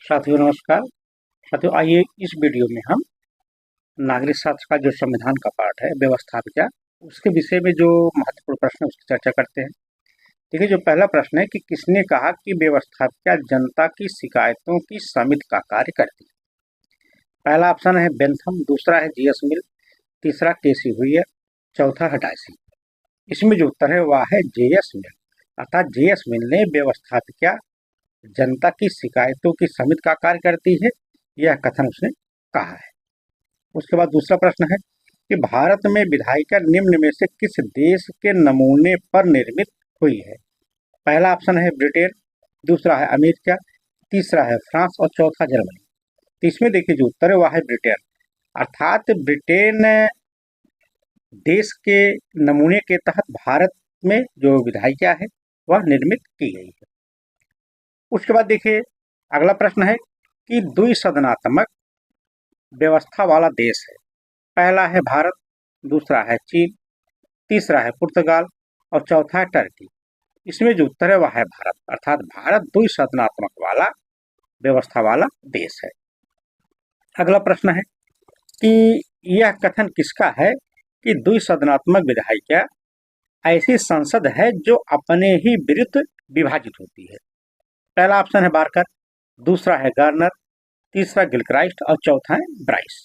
साथियों नमस्कार। साथियों आइए इस वीडियो में हम नागरिक शास्त्र का जो संविधान का पार्ट है व्यवस्थापिका, उसके विषय में जो महत्वपूर्ण प्रश्न है उसकी चर्चा करते हैं। देखिए, जो पहला प्रश्न है कि किसने कहा कि व्यवस्थापिका जनता की शिकायतों की समिति का कार्य करती है। पहला ऑप्शन है बेंथम, दूसरा है जीएस मिल, तीसरा केसी हुइयर, चौथा है डायसी। इसमें जो उत्तर है वह है जेएस मिल, अर्थात जेएस मिल ने व्यवस्थापिका जनता की शिकायतों की समिति का कार्य करती है, यह कथन उसने कहा है। उसके बाद दूसरा प्रश्न है कि भारत में विधायिका निम्न में से किस देश के नमूने पर निर्मित हुई है। पहला ऑप्शन है ब्रिटेन, दूसरा है अमेरिका, तीसरा है फ्रांस और चौथा जर्मनी। तो इसमें देखिए जो उत्तर है वह है ब्रिटेन, अर्थात ब्रिटेन देश के नमूने के तहत भारत में जो विधायिका है वह निर्मित की गई है। उसके बाद देखिए अगला प्रश्न है कि द्विसदनात्मक व्यवस्था वाला देश है। पहला है भारत, दूसरा है चीन, तीसरा है पुर्तगाल और चौथा है टर्की। इसमें जो उत्तर है वह है भारत, अर्थात भारत द्विसदनात्मक वाला व्यवस्था वाला देश है। अगला प्रश्न है कि यह कथन किसका है कि द्विसदनात्मक विधायिका ऐसी संसद है जो अपने ही विरुद्ध विभाजित होती है। पहला ऑप्शन है बारकर, दूसरा है गार्नर, तीसरा गिलक्राइस्ट और चौथा है ब्राइस।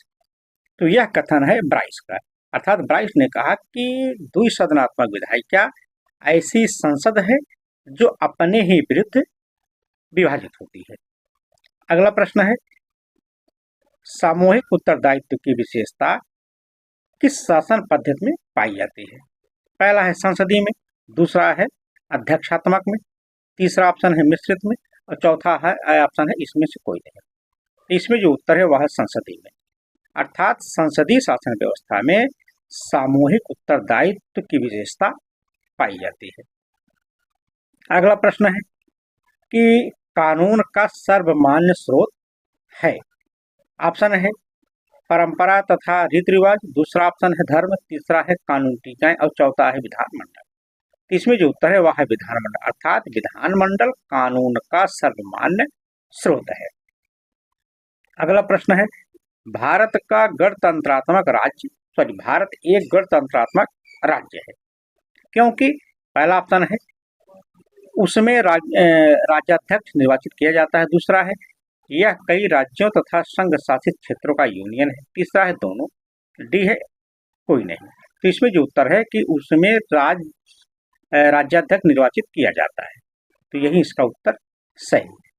तो यह कथन है ब्राइस का, अर्थात ब्राइस ने कहा कि द्विसदनात्मक विधायिका ऐसी संसद है जो अपने ही विरुद्ध विभाजित होती है। अगला प्रश्न है सामूहिक उत्तरदायित्व की विशेषता किस शासन पद्धति में पाई जाती है। पहला है संसदीय में, दूसरा है अध्यक्षात्मक में, तीसरा ऑप्शन है मिश्रित में और चौथा है ऑप्शन है इसमें से कोई नहीं। इसमें जो उत्तर है वह है संसदीय में, अर्थात संसदीय शासन व्यवस्था में सामूहिक उत्तरदायित्व की विशेषता पाई जाती है। अगला प्रश्न है कि कानून का सर्वमान्य स्रोत है। ऑप्शन है परंपरा तथा रीति रिवाज, दूसरा ऑप्शन है धर्म, तीसरा है कानून टीकाएं और चौथा है विधानमंडल। इसमें जो उत्तर है वह है विधानमंडल, अर्थात विधानमंडल कानून का सर्वमान्य स्रोत है। अगला प्रश्न है भारत का गणतंत्रात्मक राज्य, भारत एक गणतंत्रात्मक राज्य है क्योंकि पहला ऑप्शन है उसमें राज्याध्यक्ष निर्वाचित किया जाता है, दूसरा है यह कई राज्यों तथा संघ शासित क्षेत्रों का यूनियन है, तीसरा है दोनों, डी है कोई नहीं। तो इसमें जो उत्तर है कि उसमें राज्याध्यक्ष निर्वाचित किया जाता है, तो यही इसका उत्तर सही है।